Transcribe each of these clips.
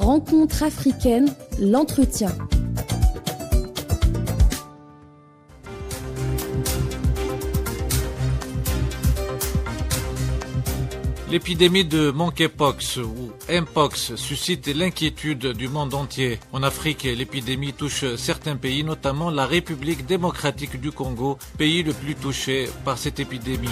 Rencontre africaine, l'entretien. L'épidémie de monkeypox ou Mpox suscite l'inquiétude du monde entier. En Afrique, l'épidémie touche certains pays, notamment la République démocratique du Congo, pays le plus touché par cette épidémie.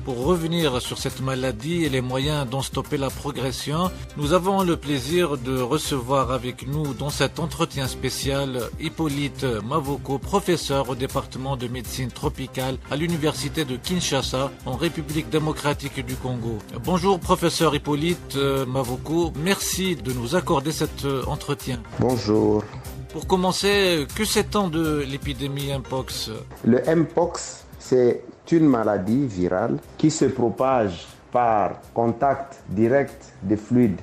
Pour revenir sur cette maladie et les moyens d'en stopper la progression, nous avons le plaisir de recevoir avec nous dans cet entretien spécial Hippolyte Mavoko, professeur au département de médecine tropicale à l'université de Kinshasa en République démocratique du Congo. Bonjour professeur Hippolyte Mavoko, merci de nous accorder cet entretien. Bonjour. Pour commencer, que sait-on de l'épidémie Mpox? Le Mpox, c'est une maladie virale qui se propage par contact direct des fluides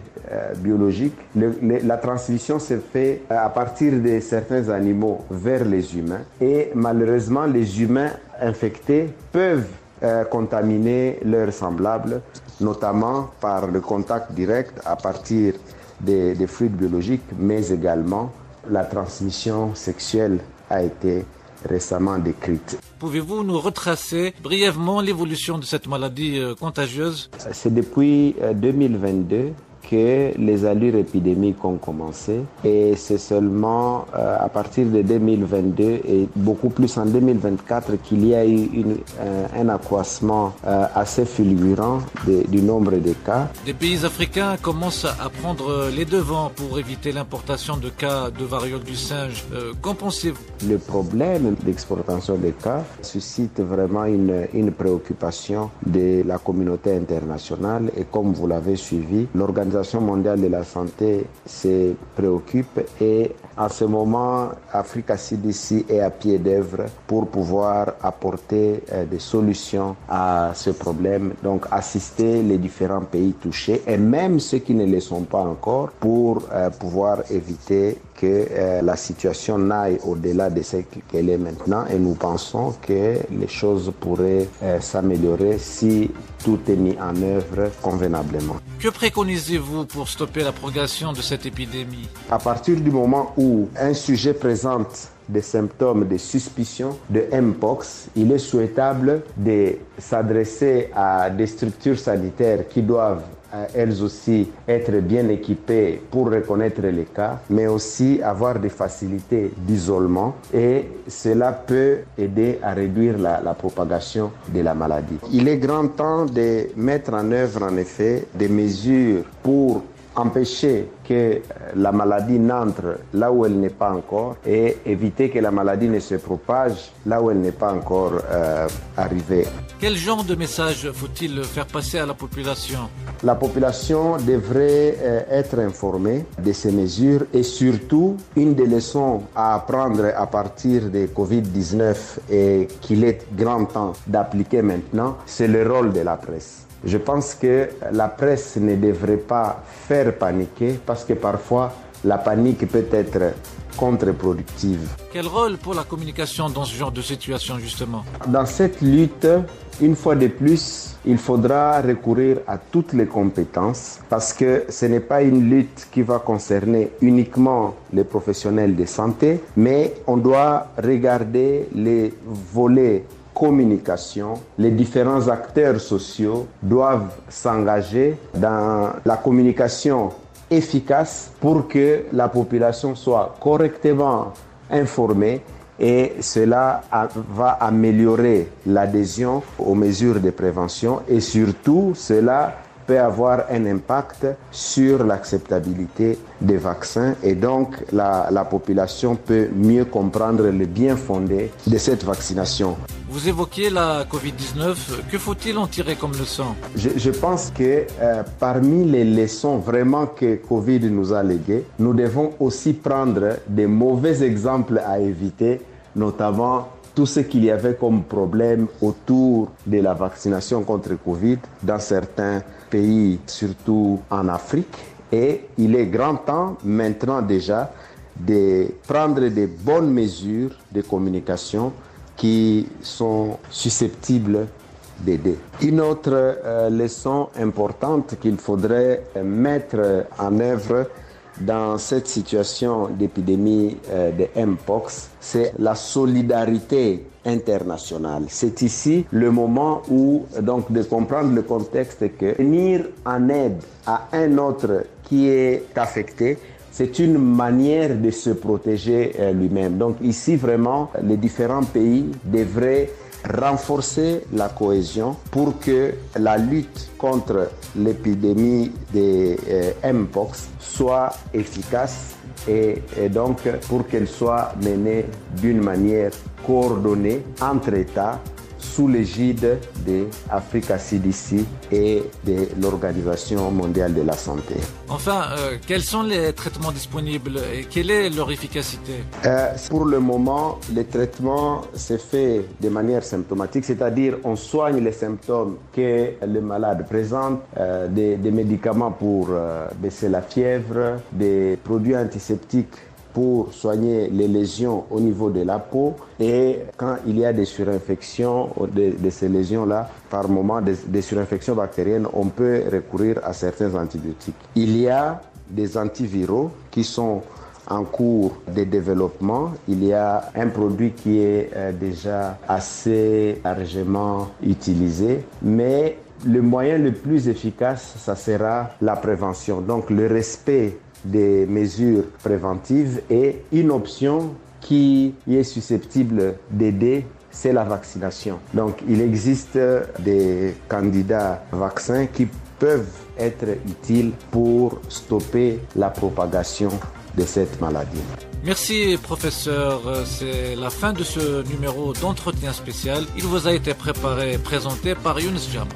biologiques. La transmission se fait à partir de certains animaux vers les humains et malheureusement les humains infectés peuvent contaminer leurs semblables, notamment par le contact direct à partir des fluides biologiques, mais également la transmission sexuelle a été récemment décrite. Pouvez-vous nous retracer brièvement l'évolution de cette maladie contagieuse? C'est depuis 2022 que les allures épidémiques ont commencé et c'est seulement à partir de 2022 et beaucoup plus en 2024 qu'il y a eu un accroissement assez fulgurant du nombre de cas. Des pays africains commencent à prendre les devants pour éviter l'importation de cas de variole du singe. Qu'en pensez-vous? Le problème d'exportation des cas suscite vraiment une préoccupation de la communauté internationale et comme vous l'avez suivi, l'Organisation mondiale de la santé se préoccupe et en ce moment, Africa CDC est à pied d'œuvre pour pouvoir apporter des solutions à ce problème, donc assister les différents pays touchés et même ceux qui ne le sont pas encore pour pouvoir éviter que la situation n'aille au-delà de ce qu'elle est maintenant et nous pensons que les choses pourraient s'améliorer si tout est mis en œuvre convenablement. Que préconisez-vous pour stopper la progression de cette épidémie? À partir du moment où un sujet présente des symptômes de suspicion de Mpox, il est souhaitable de s'adresser à des structures sanitaires qui doivent elles aussi être bien équipées pour reconnaître les cas, mais aussi avoir des facilités d'isolement et cela peut aider à réduire la propagation de la maladie. Il est grand temps de mettre en œuvre en effet des mesures pour empêcher que la maladie n'entre là où elle n'est pas encore et éviter que la maladie ne se propage là où elle n'est pas encore arrivée. Quel genre de message faut-il faire passer à la population? La population devrait être informée de ces mesures et surtout, une des leçons à apprendre à partir de Covid-19 et qu'il est grand temps d'appliquer maintenant, c'est le rôle de la presse. Je pense que la presse ne devrait pas faire paniquer parce que parfois la panique peut être contre-productive. Quel rôle pour la communication dans ce genre de situation justement? Dans cette lutte, une fois de plus, il faudra recourir à toutes les compétences parce que ce n'est pas une lutte qui va concerner uniquement les professionnels de santé, mais on doit regarder les volets communication. Les différents acteurs sociaux doivent s'engager dans la communication efficace pour que la population soit correctement informée et cela va améliorer l'adhésion aux mesures de prévention et surtout cela peut avoir un impact sur l'acceptabilité des vaccins et donc la population peut mieux comprendre le bien fondé de cette vaccination. Vous évoquiez la Covid-19, que faut-il en tirer comme leçon? Je pense que parmi les leçons vraiment que Covid nous a léguées, nous devons aussi prendre des mauvais exemples à éviter, notamment tout ce qu'il y avait comme problème autour de la vaccination contre Covid dans certains pays, surtout en Afrique. Et il est grand temps maintenant déjà de prendre des bonnes mesures de communication qui sont susceptibles d'aider. Une autre leçon importante qu'il faudrait mettre en œuvre dans cette situation d'épidémie de Mpox, c'est la solidarité internationale. C'est ici le moment où, donc, de comprendre le contexte que venir en aide à un autre qui est affecté, c'est une manière de se protéger lui-même. Donc ici, vraiment, les différents pays devraient renforcer la cohésion pour que la lutte contre l'épidémie de Mpox soit efficace et donc pour qu'elle soit menée d'une manière coordonnée entre États sous l'égide de Africa CDC et de l'Organisation mondiale de la santé. Enfin, quels sont les traitements disponibles et quelle est leur efficacité? Pour le moment, le traitement se fait de manière symptomatique, c'est-à-dire on soigne les symptômes que le malade présente, des médicaments pour baisser la fièvre, des produits antiseptiques pour soigner les lésions au niveau de la peau, et quand il y a des surinfections de ces lésions-là, par moment des surinfections bactériennes, on peut recourir à certains antibiotiques. Il y a des antiviraux qui sont en cours de développement. Il y a un produit qui est déjà assez largement utilisé, mais le moyen le plus efficace, ça sera la prévention. Donc le respect des mesures préventives, et une option qui est susceptible d'aider, c'est la vaccination. Donc il existe des candidats vaccins qui peuvent être utiles pour stopper la propagation de cette maladie. Merci professeur, c'est la fin de ce numéro d'entretien spécial. Il vous a été préparé et présenté par Younes Jama.